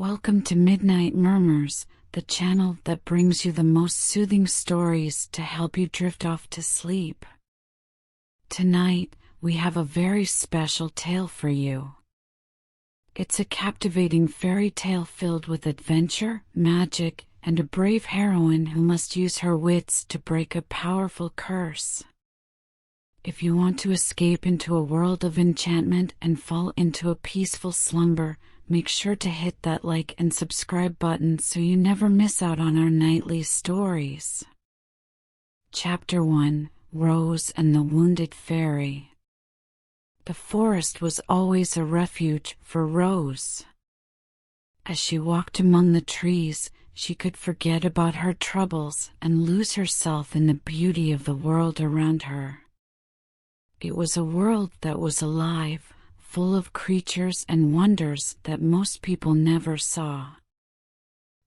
Welcome to Midnight Murmurs, the channel that brings you the most soothing stories to help you drift off to sleep. Tonight, we have a very special tale for you. It's a captivating fairy tale filled with adventure, magic, and a brave heroine who must use her wits to break a powerful curse. If you want to escape into a world of enchantment and fall into a peaceful slumber, make sure to hit that like and subscribe button so you never miss out on our nightly stories. Chapter 1: Rose and the Wounded Fairy. The forest was always a refuge for Rose. As she walked among the trees, she could forget about her troubles and lose herself in the beauty of the world around her. It was a world that was alive, full of creatures and wonders that most people never saw.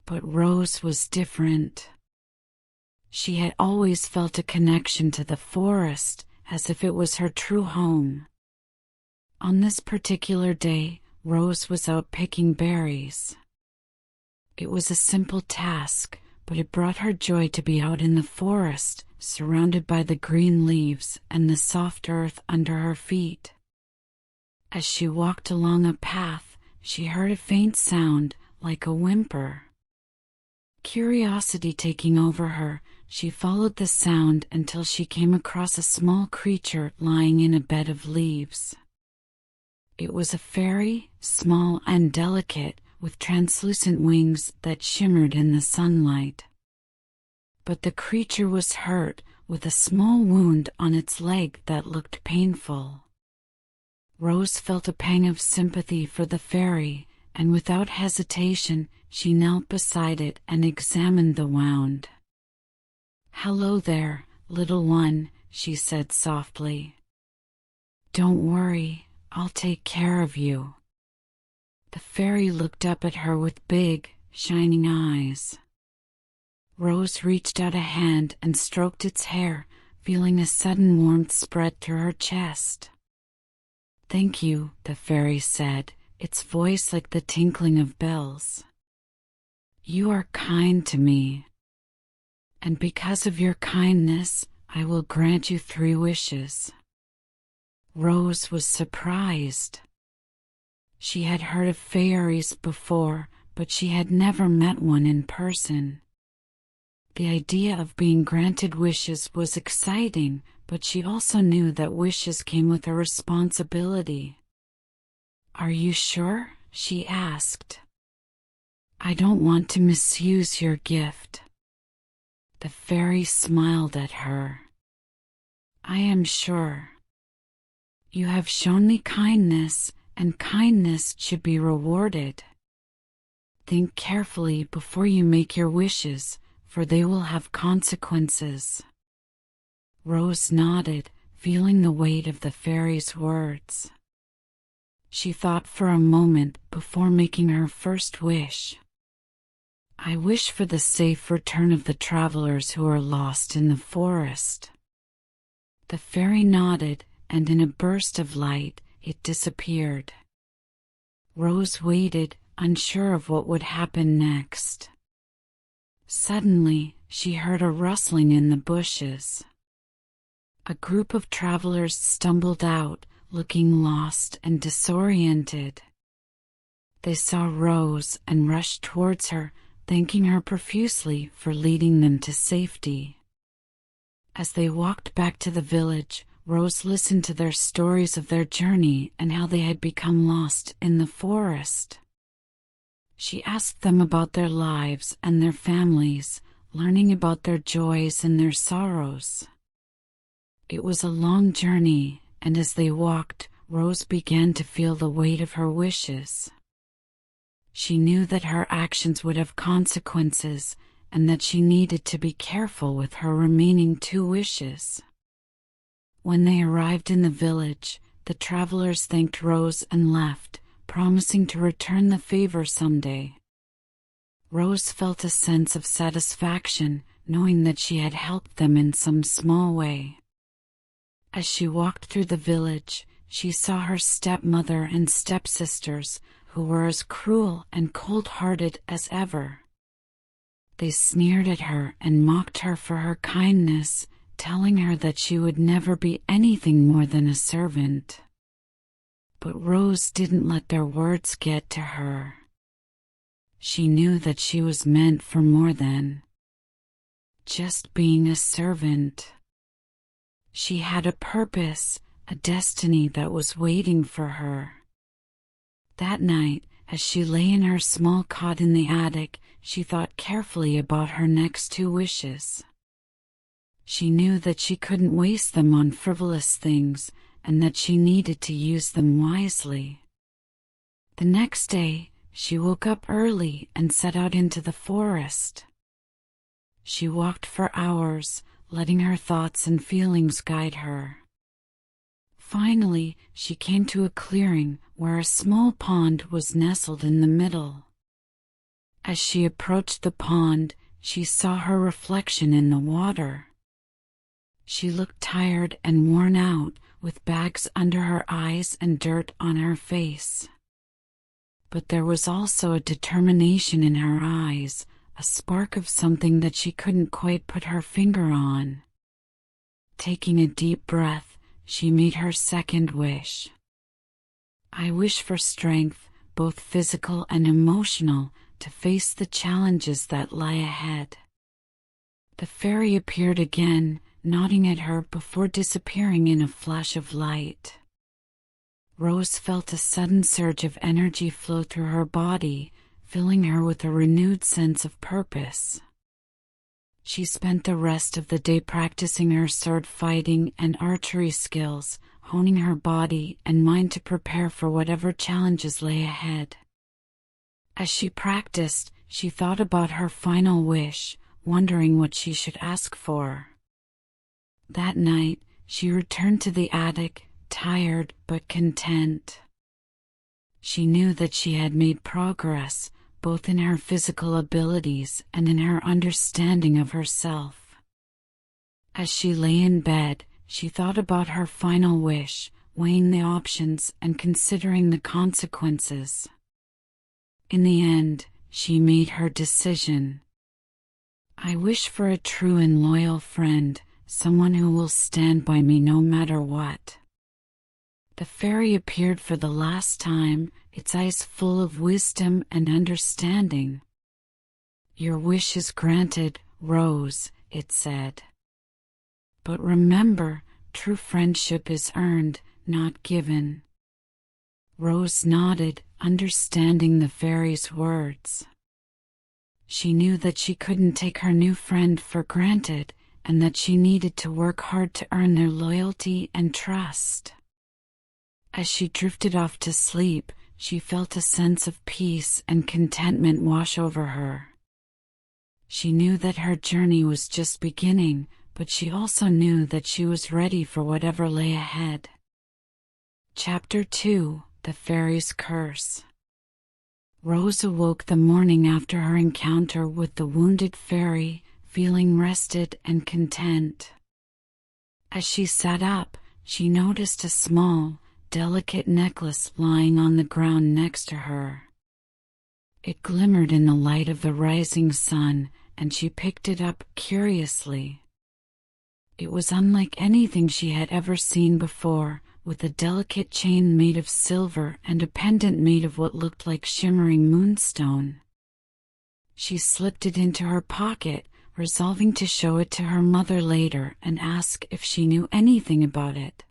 But Rose was different. She had always felt a connection to the forest, as if it was her true home. On this particular day, Rose was out picking berries. It was a simple task, but it brought her joy to be out in the forest, surrounded by the green leaves and the soft earth under her feet. As she walked along a path, she heard a faint sound, like a whimper. Curiosity taking over her, she followed the sound until she came across a small creature lying in a bed of leaves. It was a fairy, small and delicate, with translucent wings that shimmered in the sunlight. But the creature was hurt, with a small wound on its leg that looked painful. Rose felt a pang of sympathy for the fairy, and without hesitation, she knelt beside it and examined the wound. "Hello there, little one," she said softly. "Don't worry, I'll take care of you." The fairy looked up at her with big, shining eyes. Rose reached out a hand and stroked its hair, feeling a sudden warmth spread through her chest. "Thank you," the fairy said, its voice like the tinkling of bells. "You are kind to me. And because of your kindness, I will grant you 3 wishes." Rose was surprised. She had heard of fairies before, but she had never met one in person. The idea of being granted wishes was exciting, but she also knew that wishes came with a responsibility. "Are you sure?" she asked. "I don't want to misuse your gift." The fairy smiled at her. "I am sure. You have shown me kindness, and kindness should be rewarded. Think carefully before you make your wishes, for they will have consequences." Rose nodded, feeling the weight of the fairy's words. She thought for a moment before making her first wish. "I wish for the safe return of the travelers who are lost in the forest." The fairy nodded, and in a burst of light, it disappeared. Rose waited, unsure of what would happen next. Suddenly, she heard a rustling in the bushes. A group of travelers stumbled out, looking lost and disoriented. They saw Rose and rushed towards her, thanking her profusely for leading them to safety. As they walked back to the village, Rose listened to their stories of their journey and how they had become lost in the forest. She asked them about their lives and their families, learning about their joys and their sorrows. It was a long journey, and as they walked, Rose began to feel the weight of her wishes. She knew that her actions would have consequences, and that she needed to be careful with her remaining 2 wishes. When they arrived in the village, the travelers thanked Rose and left, promising to return the favor someday. Rose felt a sense of satisfaction, knowing that she had helped them in some small way. As she walked through the village, she saw her stepmother and stepsisters, who were as cruel and cold-hearted as ever. They sneered at her and mocked her for her kindness, telling her that she would never be anything more than a servant. But Rose didn't let their words get to her. She knew that she was meant for more than just being a servant. She had a purpose, a destiny that was waiting for her. That night, as she lay in her small cot in the attic, she thought carefully about her next 2 wishes. She knew that she couldn't waste them on frivolous things, and that she needed to use them wisely. The next day, she woke up early and set out into the forest. She walked for hours, letting her thoughts and feelings guide her. Finally, she came to a clearing where a small pond was nestled in the middle. As she approached the pond, she saw her reflection in the water. She looked tired and worn out, with bags under her eyes and dirt on her face. But there was also a determination in her eyes, a spark of something that she couldn't quite put her finger on. Taking a deep breath, she made her second wish. "I wish for strength, both physical and emotional, to face the challenges that lie ahead." The fairy appeared again, nodding at her before disappearing in a flash of light. Rose felt a sudden surge of energy flow through her body, filling her with a renewed sense of purpose. She spent the rest of the day practicing her sword fighting and archery skills, honing her body and mind to prepare for whatever challenges lay ahead. As she practiced, she thought about her final wish, wondering what she should ask for. That night, she returned to the attic, tired but content. She knew that she had made progress, both in her physical abilities and in her understanding of herself. As she lay in bed, she thought about her final wish, weighing the options and considering the consequences. In the end, she made her decision. "I wish for a true and loyal friend, someone who will stand by me no matter what." The fairy appeared for the last time, its eyes full of wisdom and understanding. "Your wish is granted, Rose," it said. "But remember, true friendship is earned, not given." Rose nodded, understanding the fairy's words. She knew that she couldn't take her new friend for granted, and that she needed to work hard to earn their loyalty and trust. As she drifted off to sleep, she felt a sense of peace and contentment wash over her. She knew that her journey was just beginning, but she also knew that she was ready for whatever lay ahead. Chapter 2: The Fairy's Curse. Rose awoke the morning after her encounter with the wounded fairy, feeling rested and content. As she sat up, she noticed a small, delicate necklace lying on the ground next to her. It glimmered in the light of the rising sun, and she picked it up curiously. It was unlike anything she had ever seen before, with a delicate chain made of silver and a pendant made of what looked like shimmering moonstone. She slipped it into her pocket, resolving to show it to her mother later and ask if she knew anything about it.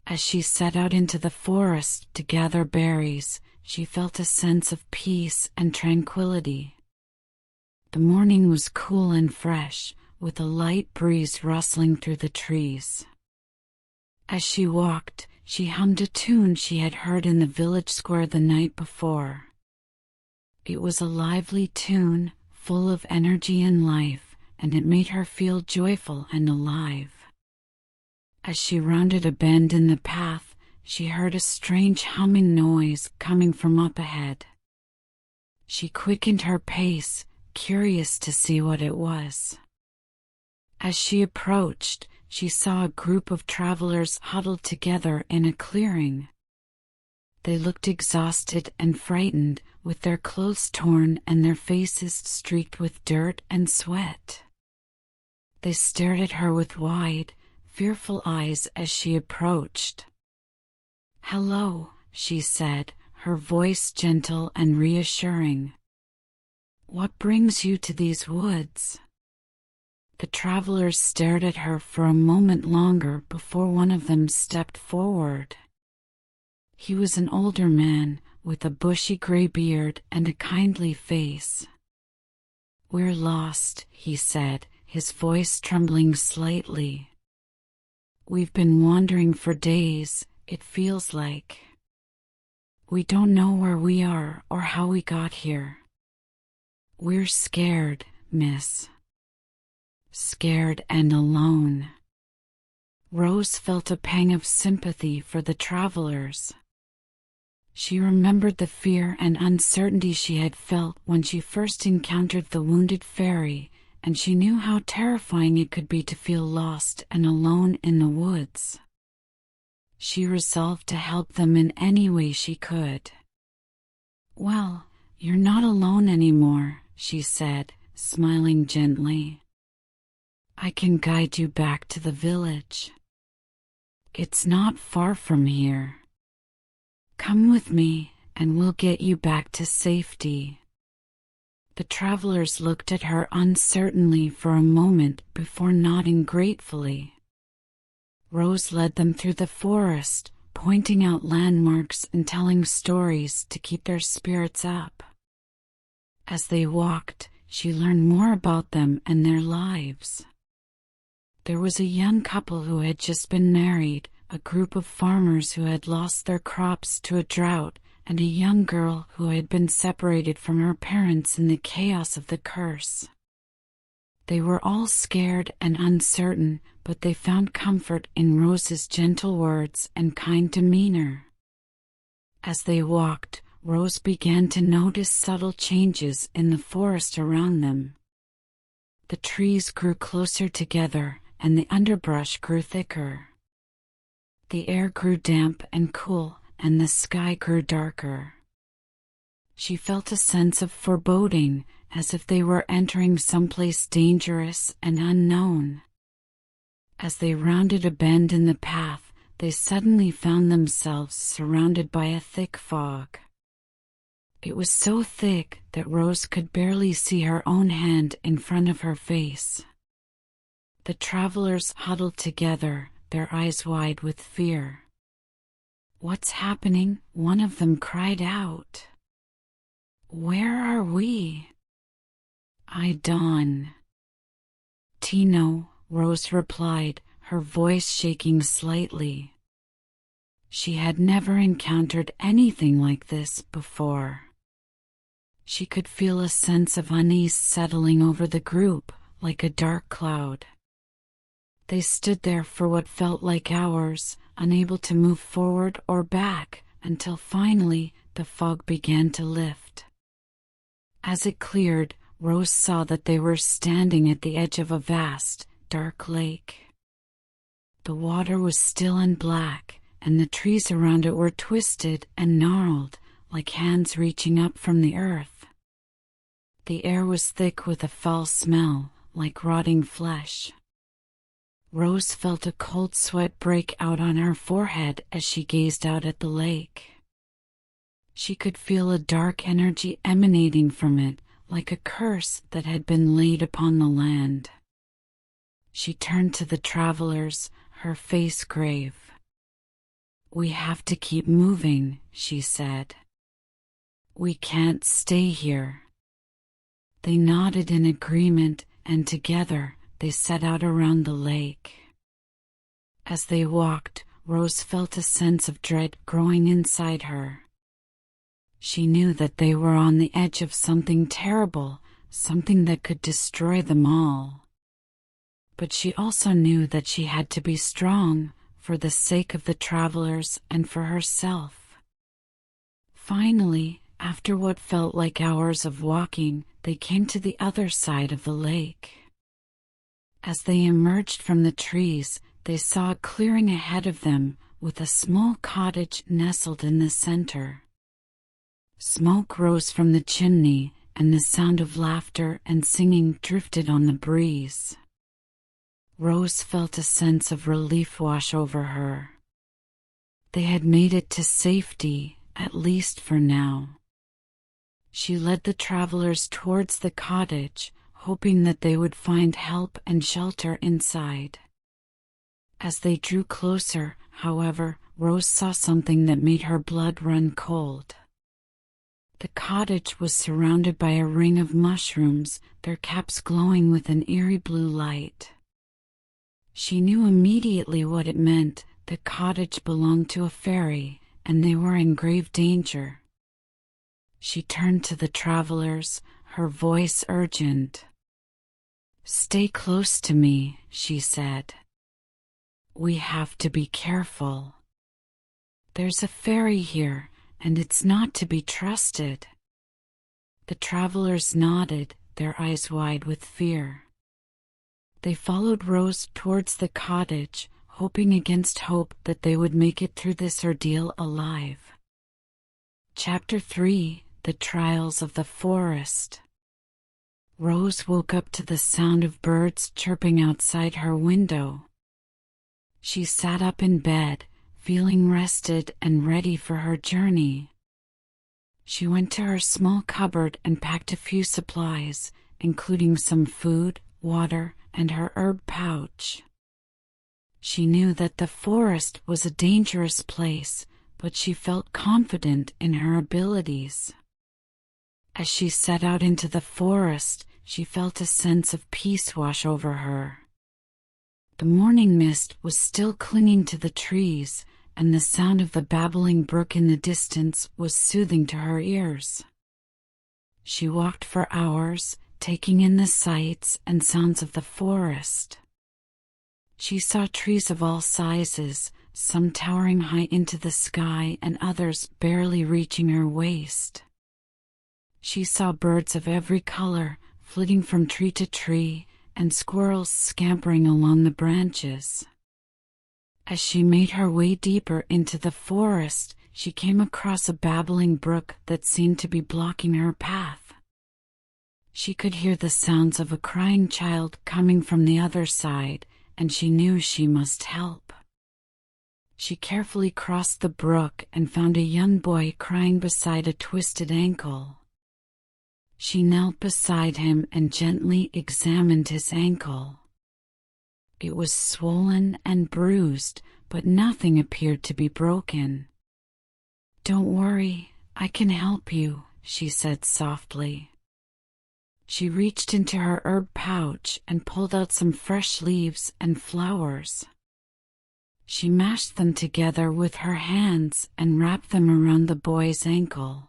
As she set out into the forest to gather berries, she felt a sense of peace and tranquility. The morning was cool and fresh, with a light breeze rustling through the trees. As she walked, she hummed a tune she had heard in the village square the night before. It was a lively tune, full of energy and life, and it made her feel joyful and alive. As she rounded a bend in the path, she heard a strange humming noise coming from up ahead. She quickened her pace, curious to see what it was. As she approached, she saw a group of travelers huddled together in a clearing. They looked exhausted and frightened, with their clothes torn and their faces streaked with dirt and sweat. They stared at her with wide, fearful eyes as she approached. "Hello," she said, her voice gentle and reassuring. "What brings you to these woods?" The travelers stared at her for a moment longer before one of them stepped forward. He was an older man, with a bushy gray beard and a kindly face. "We're lost," he said, his voice trembling slightly. "We've been wandering for days, it feels like. We don't know where we are or how we got here. We're scared, miss. Scared and alone." Rose felt a pang of sympathy for the travelers. She remembered the fear and uncertainty she had felt when she first encountered the wounded fairy, and she knew how terrifying it could be to feel lost and alone in the woods. She resolved to help them in any way she could. "Well, you're not alone anymore," she said, smiling gently. "I can guide you back to the village. It's not far from here. Come with me, and we'll get you back to safety." The travelers looked at her uncertainly for a moment before nodding gratefully. Rose led them through the forest, pointing out landmarks and telling stories to keep their spirits up. As they walked, she learned more about them and their lives. There was a young couple who had just been married, a group of farmers who had lost their crops to a drought, and a young girl who had been separated from her parents in the chaos of the curse. They were all scared and uncertain, but they found comfort in Rose's gentle words and kind demeanor. As they walked, Rose began to notice subtle changes in the forest around them. The trees grew closer together, and the underbrush grew thicker. The air grew damp and cool, and the sky grew darker. She felt a sense of foreboding, as if they were entering someplace dangerous and unknown. As they rounded a bend in the path, they suddenly found themselves surrounded by a thick fog. It was so thick that Rose could barely see her own hand in front of her face. The travelers huddled together, their eyes wide with fear. "What's happening?" one of them cried out. "Where are we?" "I don't know," Rose replied, her voice shaking slightly. She had never encountered anything like this before. She could feel a sense of unease settling over the group, like a dark cloud. They stood there for what felt like hours, unable to move forward or back, until finally the fog began to lift. As it cleared, Rose saw that they were standing at the edge of a vast, dark lake. The water was still and black, and the trees around it were twisted and gnarled, like hands reaching up from the earth. The air was thick with a foul smell, like rotting flesh. Rose felt a cold sweat break out on her forehead as she gazed out at the lake. She could feel a dark energy emanating from it, like a curse that had been laid upon the land. She turned to the travelers, her face grave. "We have to keep moving," she said. "We can't stay here." They nodded in agreement, and together they set out around the lake. As they walked, Rose felt a sense of dread growing inside her. She knew that they were on the edge of something terrible, something that could destroy them all. But she also knew that she had to be strong, for the sake of the travelers and for herself. Finally, after what felt like hours of walking, they came to the other side of the lake. As they emerged from the trees, they saw a clearing ahead of them, with a small cottage nestled in the center. Smoke rose from the chimney, and the sound of laughter and singing drifted on the breeze. Rose felt a sense of relief wash over her. They had made it to safety, at least for now. She led the travelers towards the cottage, hoping that they would find help and shelter inside. As they drew closer, however, Rose saw something that made her blood run cold. The cottage was surrounded by a ring of mushrooms, their caps glowing with an eerie blue light. She knew immediately what it meant. The cottage belonged to a fairy, and they were in grave danger. She turned to the travelers, her voice urgent. "Stay close to me," she said. "We have to be careful. There's a fairy here, and it's not to be trusted." The travelers nodded, their eyes wide with fear. They followed Rose towards the cottage, hoping against hope that they would make it through this ordeal alive. Chapter 3: The Trials of the Forest. Rose woke up to the sound of birds chirping outside her window. She sat up in bed, feeling rested and ready for her journey. She went to her small cupboard and packed a few supplies, including some food, water, and her herb pouch. She knew that the forest was a dangerous place, but she felt confident in her abilities. As she set out into the forest, she felt a sense of peace wash over her. The morning mist was still clinging to the trees, and the sound of the babbling brook in the distance was soothing to her ears. She walked for hours, taking in the sights and sounds of the forest. She saw trees of all sizes, some towering high into the sky and others barely reaching her waist. She saw birds of every color, flitting from tree to tree, and squirrels scampering along the branches. As she made her way deeper into the forest, she came across a babbling brook that seemed to be blocking her path. She could hear the sounds of a crying child coming from the other side, and she knew she must help. She carefully crossed the brook and found a young boy crying beside a twisted ankle. She knelt beside him and gently examined his ankle. It was swollen and bruised, but nothing appeared to be broken. "Don't worry, I can help you," she said softly. She reached into her herb pouch and pulled out some fresh leaves and flowers. She mashed them together with her hands and wrapped them around the boy's ankle.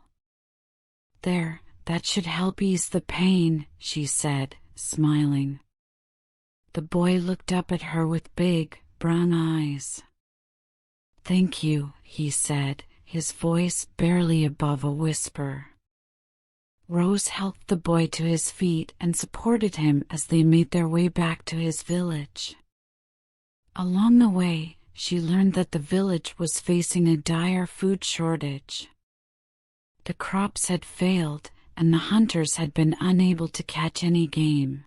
"There, that should help ease the pain," she said, smiling. The boy looked up at her with big, brown eyes. "Thank you," he said, his voice barely above a whisper. Rose helped the boy to his feet and supported him as they made their way back to his village. Along the way, she learned that the village was facing a dire food shortage. The crops had failed, and the hunters had been unable to catch any game.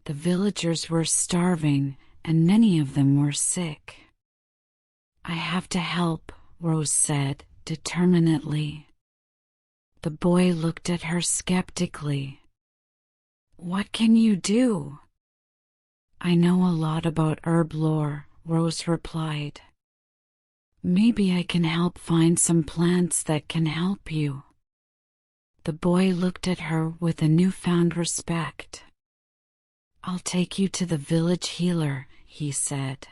The villagers were starving, and many of them were sick. "I have to help," Rose said, determinedly. The boy looked at her skeptically. "What can you do?" "I know a lot about herb lore," Rose replied. "Maybe I can help find some plants that can help you." The boy looked at her with a newfound respect. "I'll take you to the village healer," he said.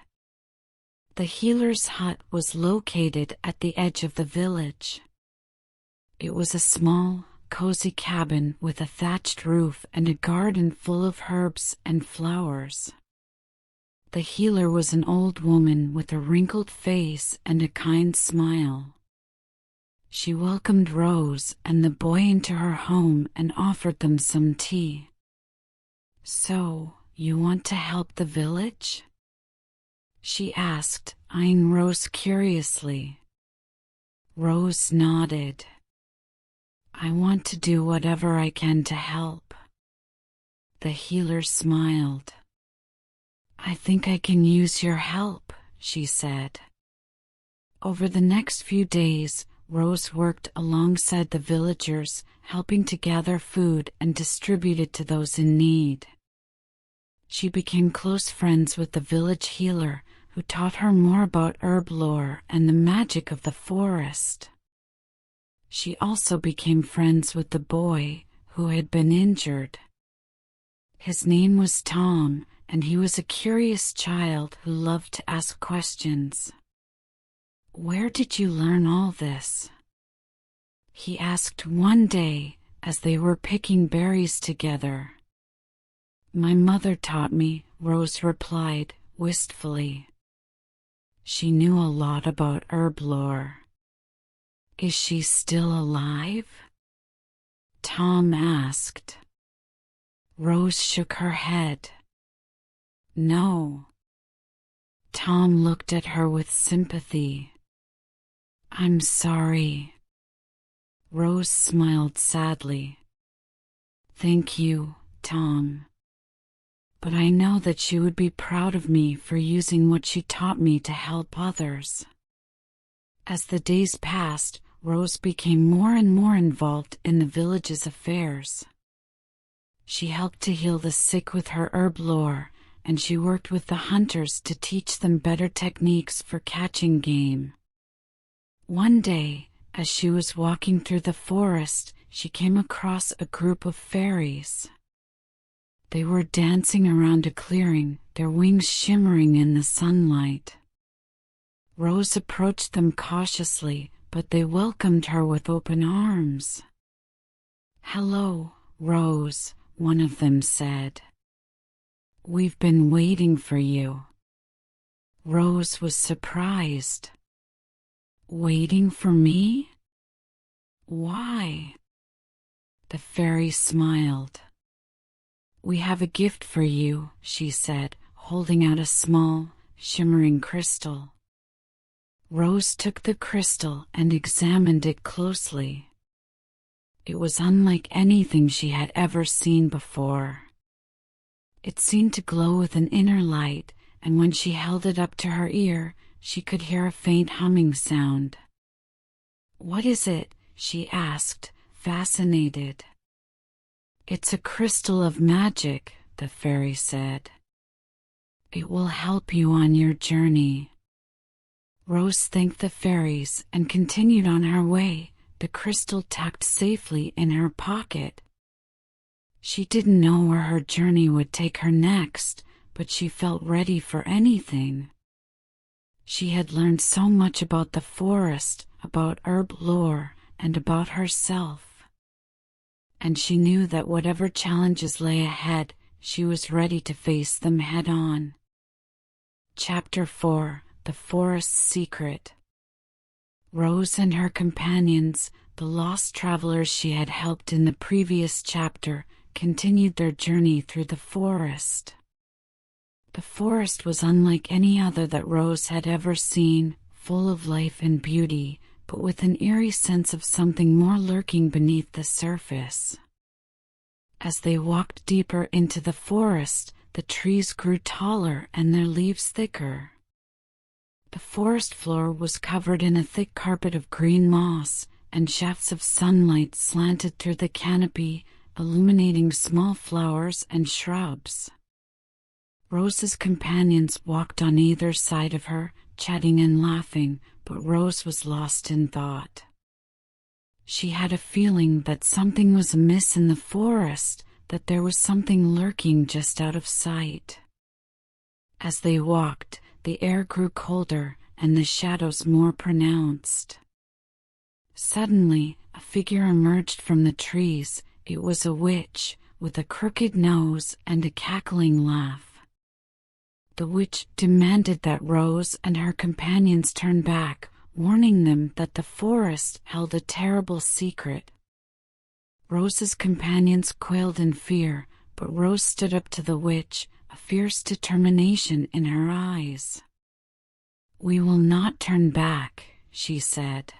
The healer's hut was located at the edge of the village. It was a small, cozy cabin with a thatched roof and a garden full of herbs and flowers. The healer was an old woman with a wrinkled face and a kind smile. She welcomed Rose and the boy into her home and offered them some tea. "So, you want to help the village?" she asked, eyeing Rose curiously. Rose nodded. I want to do whatever I can to help. The healer smiled. I think I can use your help, she said. Over the next few days, Rose worked alongside the villagers, helping to gather food and distribute it to those in need. She became close friends with the village healer, who taught her more about herb lore and the magic of the forest. She also became friends with the boy who had been injured. His name was Tom, and he was a curious child who loved to ask questions. Where did you learn all this? He asked one day as they were picking berries together. My mother taught me, Rose replied wistfully. She knew a lot about herb lore. Is she still alive? Tom asked. Rose shook her head. No. Tom looked at her with sympathy. I'm sorry. Rose smiled sadly. Thank you, Tom. But I know that she would be proud of me for using what she taught me to help others. As the days passed, Rose became more and more involved in the village's affairs. She helped to heal the sick with her herb lore, and she worked with the hunters to teach them better techniques for catching game. One day, as she was walking through the forest, she came across a group of fairies. They were dancing around a clearing, their wings shimmering in the sunlight. Rose approached them cautiously, but they welcomed her with open arms. Hello, Rose, one of them said. We've been waiting for you. Rose was surprised. Waiting for me? Why? The fairy smiled. We have a gift for you, she said, holding out a small, shimmering crystal. Rose took the crystal and examined it closely. It was unlike anything she had ever seen before. It seemed to glow with an inner light, and when she held it up to her ear, she could hear a faint humming sound. What is it? She asked, fascinated. It's a crystal of magic, the fairy said. It will help you on your journey. Rose thanked the fairies and continued on her way, the crystal tucked safely in her pocket. She didn't know where her journey would take her next, but she felt ready for anything. She had learned so much about the forest, about herb lore, and about herself. And she knew that whatever challenges lay ahead, she was ready to face them head on. Chapter 4: The Forest's Secret. Rose and her companions, the lost travelers she had helped in the previous chapter, continued their journey through the forest. The forest was unlike any other that Rose had ever seen, full of life and beauty, but with an eerie sense of something more lurking beneath the surface. As they walked deeper into the forest, the trees grew taller and their leaves thicker. The forest floor was covered in a thick carpet of green moss, and shafts of sunlight slanted through the canopy, illuminating small flowers and shrubs. Rose's companions walked on either side of her, chatting and laughing, but Rose was lost in thought. She had a feeling that something was amiss in the forest, that there was something lurking just out of sight. As they walked, the air grew colder and the shadows more pronounced. Suddenly, a figure emerged from the trees. It was a witch, with a crooked nose and a cackling laugh. The witch demanded that Rose and her companions turn back, warning them that the forest held a terrible secret. Rose's companions quailed in fear, but Rose stood up to the witch, a fierce determination in her eyes. "We will not turn back," she said.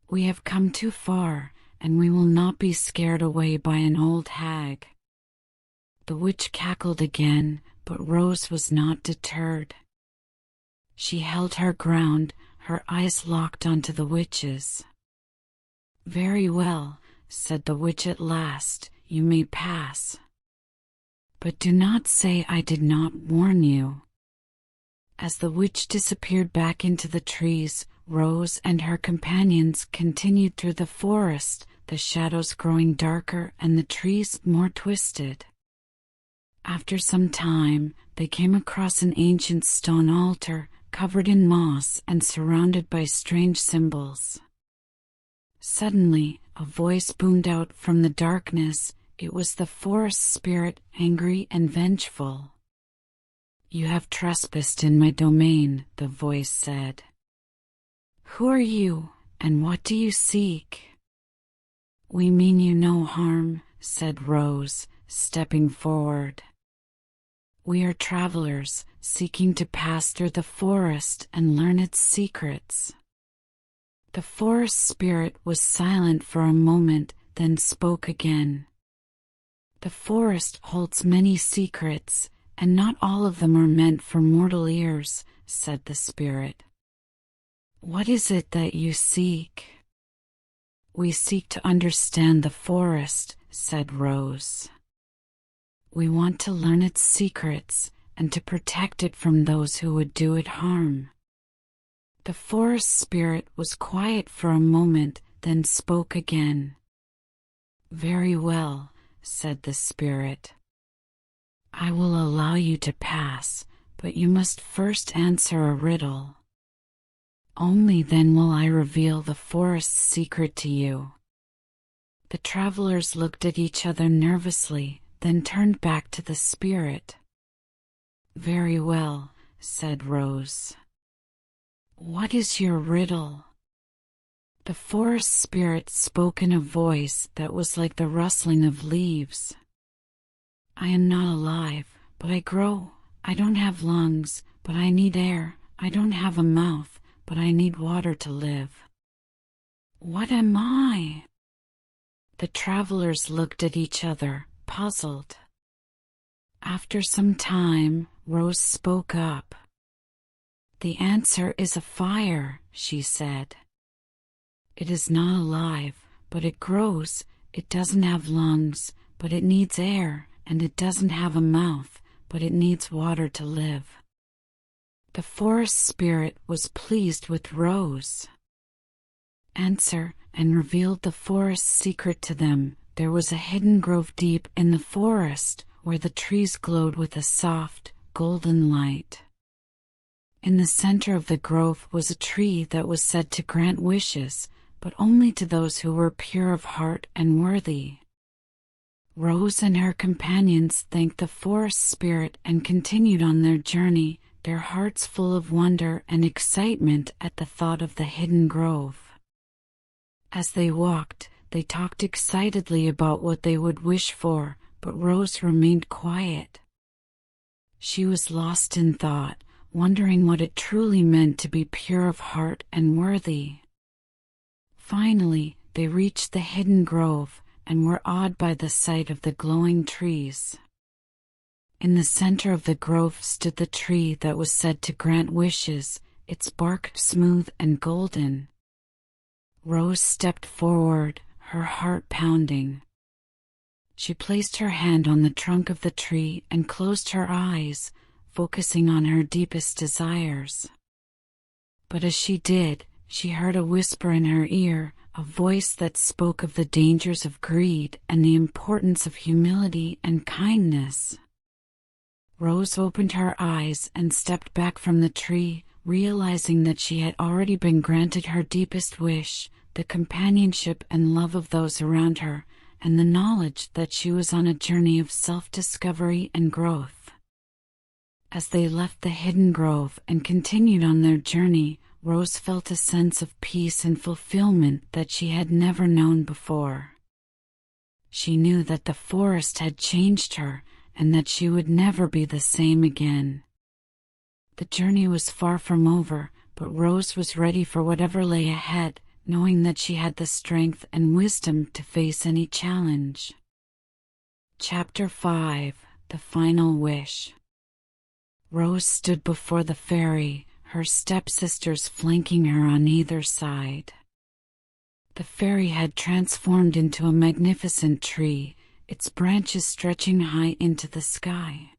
"We have come too far, and we will not be scared away by an old hag." The witch cackled again, but Rose was not deterred. She held her ground, her eyes locked onto the witch's. "Very well," said the witch at last, "you may pass. But do not say I did not warn you." As the witch disappeared back into the trees, Rose and her companions continued through the forest, the shadows growing darker and the trees more twisted. After some time, they came across an ancient stone altar, covered in moss and surrounded by strange symbols. Suddenly, a voice boomed out from the darkness. It was the forest spirit, angry and vengeful. "You have trespassed in my domain," the voice said. "Who are you, and what do you seek?" "We mean you no harm," said Rose, stepping forward. "We are travelers, seeking to pass through the forest and learn its secrets." The forest spirit was silent for a moment, then spoke again. "The forest holds many secrets, and not all of them are meant for mortal ears," said the spirit. "What is it that you seek?" "We seek to understand the forest," said Rose. "We want to learn its secrets, and to protect it from those who would do it harm." The forest spirit was quiet for a moment, then spoke again. "Very well," said the spirit. "I will allow you to pass, but you must first answer a riddle. Only then will I reveal the forest's secret to you." The travelers looked at each other nervously, then turned back to the spirit. "Very well," said Rose. "What is your riddle?" The forest spirit spoke in a voice that was like the rustling of leaves. "I am not alive, but I grow. I don't have lungs, but I need air. I don't have a mouth, but I need water to live. What am I?" The travelers looked at each other, puzzled. After some time, Rose spoke up. "The answer is a fire," she said. "It is not alive, but it grows. It doesn't have lungs, but it needs air, and it doesn't have a mouth, but it needs water to live." The forest spirit was pleased with Rose. Answer, and revealed the forest's secret to them. There was a hidden grove deep in the forest, where the trees glowed with a soft, golden light. In the center of the grove was a tree that was said to grant wishes, but only to those who were pure of heart and worthy. Rose and her companions thanked the forest spirit and continued on their journey, their hearts full of wonder and excitement at the thought of the hidden grove. As they walked, they talked excitedly about what they would wish for, but Rose remained quiet. She was lost in thought, wondering what it truly meant to be pure of heart and worthy. Finally, they reached the hidden grove, and were awed by the sight of the glowing trees. In the center of the grove stood the tree that was said to grant wishes, its bark smooth and golden. Rose stepped forward, her heart pounding. She placed her hand on the trunk of the tree and closed her eyes, focusing on her deepest desires. But as she did, she heard a whisper in her ear, a voice that spoke of the dangers of greed and the importance of humility and kindness. Rose opened her eyes and stepped back from the tree, realizing that she had already been granted her deepest wish, the companionship and love of those around her, and the knowledge that she was on a journey of self-discovery and growth. As they left the hidden grove and continued on their journey, Rose felt a sense of peace and fulfillment that she had never known before. She knew that the forest had changed her, and that she would never be the same again. The journey was far from over, but Rose was ready for whatever lay ahead, knowing that she had the strength and wisdom to face any challenge. Chapter 5: The Final Wish. Rose stood before the fairy, her stepsisters flanking her on either side. The fairy had transformed into a magnificent tree, its branches stretching high into the sky.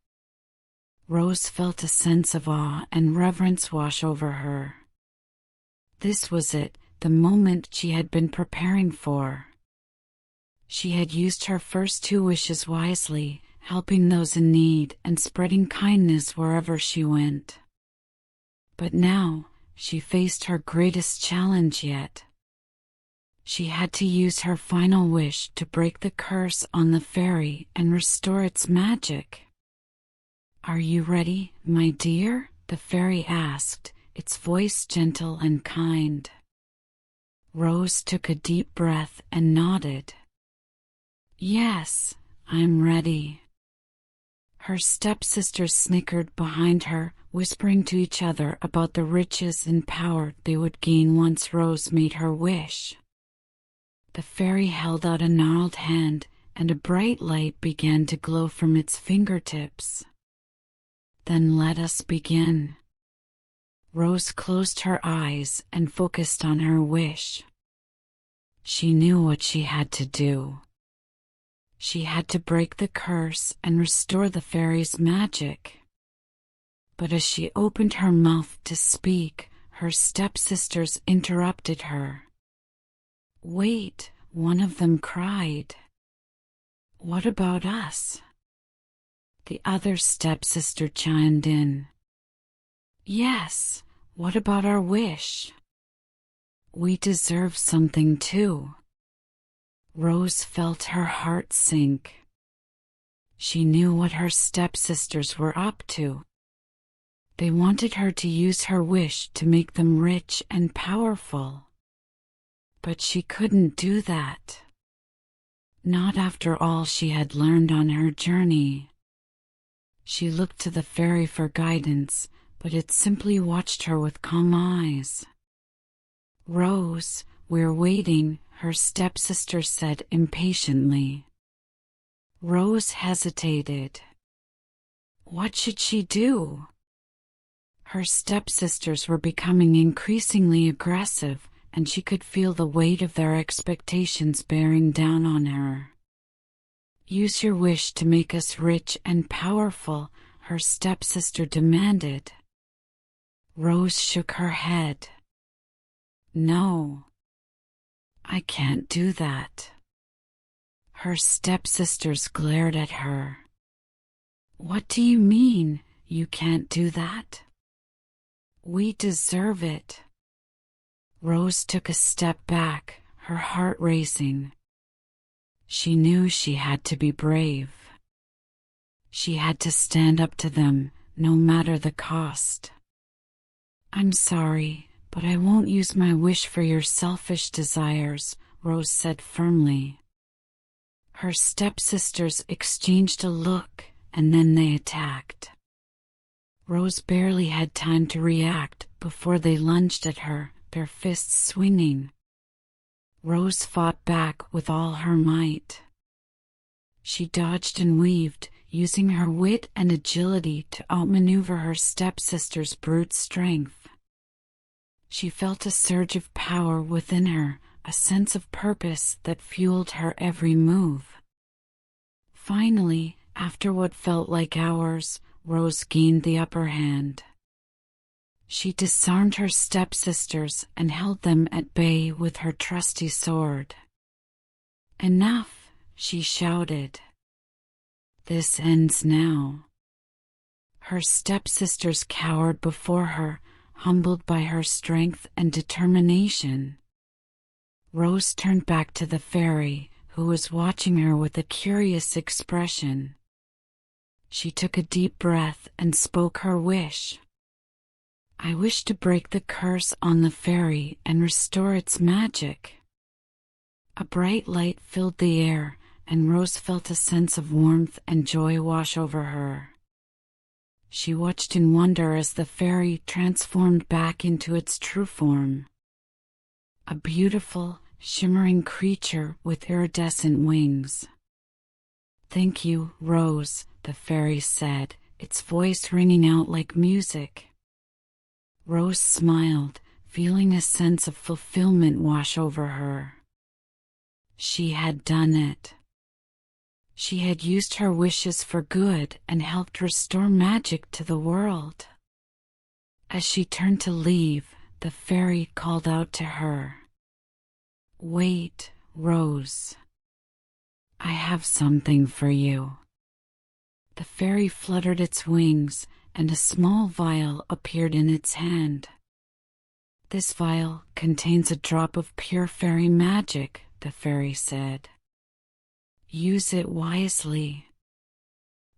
Rose felt a sense of awe and reverence wash over her. This was it, the moment she had been preparing for. She had used her first 2 wishes wisely, helping those in need and spreading kindness wherever she went. But now, she faced her greatest challenge yet. She had to use her final wish to break the curse on the fairy and restore its magic. "Are you ready, my dear?" the fairy asked, its voice gentle and kind. Rose took a deep breath and nodded. "Yes, I'm ready." Her stepsisters snickered behind her, whispering to each other about the riches and power they would gain once Rose made her wish. The fairy held out a gnarled hand, and a bright light began to glow from its fingertips. "Then let us begin." Rose closed her eyes and focused on her wish. She knew what she had to do. She had to break the curse and restore the fairy's magic. But as she opened her mouth to speak, her stepsisters interrupted her. "Wait," one of them cried. "What about us?" The other stepsister chimed in. "Yes, what about our wish? We deserve something too." Rose felt her heart sink. She knew what her stepsisters were up to. They wanted her to use her wish to make them rich and powerful. But she couldn't do that. Not after all she had learned on her journey. She looked to the fairy for guidance, but it simply watched her with calm eyes. "Rose, we're waiting," her stepsister said impatiently. Rose hesitated. What should she do? Her stepsisters were becoming increasingly aggressive, and she could feel the weight of their expectations bearing down on her. "Use your wish to make us rich and powerful," her stepsister demanded. Rose shook her head. "No, I can't do that." Her stepsisters glared at her. "What do you mean, you can't do that?" "We deserve it." Rose took a step back, her heart racing. She knew she had to be brave. She had to stand up to them, no matter the cost. "I'm sorry, but I won't use my wish for your selfish desires," Rose said firmly. Her stepsisters exchanged a look, and then they attacked. Rose barely had time to react before they lunged at her, their fists swinging. Rose fought back with all her might. She dodged and weaved, using her wit and agility to outmaneuver her stepsister's brute strength. She felt a surge of power within her, a sense of purpose that fueled her every move. Finally, after what felt like hours, Rose gained the upper hand. She disarmed her stepsisters and held them at bay with her trusty sword. "Enough," she shouted. "This ends now." Her stepsisters cowered before her, humbled by her strength and determination. Rose turned back to the fairy, who was watching her with a curious expression. She took a deep breath and spoke her wish. "I wish to break the curse on the fairy and restore its magic." A bright light filled the air, and Rose felt a sense of warmth and joy wash over her. she watched in wonder as the fairy transformed back into its true form. A beautiful, shimmering creature with iridescent wings. "Thank you, Rose," the fairy said, its voice ringing out like music. Rose smiled, feeling a sense of fulfillment wash over her. She had done it. She had used her wishes for good and helped restore magic to the world. As she turned to leave, the fairy called out to her, "Wait, Rose. I have something for you." The fairy fluttered its wings, and a small vial appeared in its hand. "This vial contains a drop of pure fairy magic," the fairy said. "Use it wisely."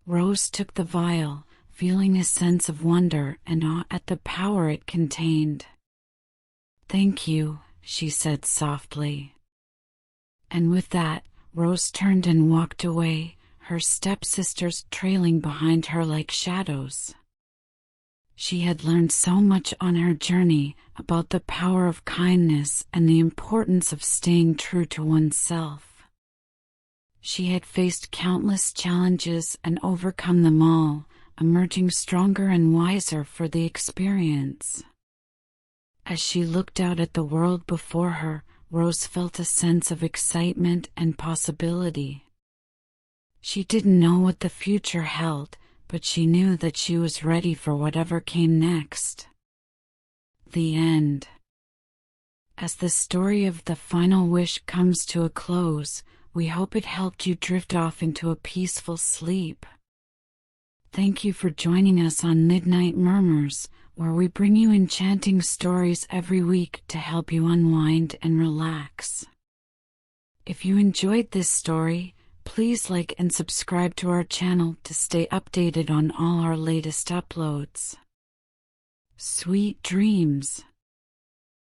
Rose took the vial, feeling a sense of wonder and awe at the power it contained. "Thank you," she said softly. And with that, Rose turned and walked away, her stepsisters trailing behind her like shadows. She had learned so much on her journey about the power of kindness and the importance of staying true to oneself. She had faced countless challenges and overcome them all, emerging stronger and wiser for the experience. As she looked out at the world before her, Rose felt a sense of excitement and possibility. She didn't know what the future held, but she knew that she was ready for whatever came next. The end. As the story of the final wish comes to a close, we hope it helped you drift off into a peaceful sleep. Thank you for joining us on Midnight Murmurs, where we bring you enchanting stories every week to help you unwind and relax. If you enjoyed this story, please like and subscribe to our channel to stay updated on all our latest uploads. Sweet dreams.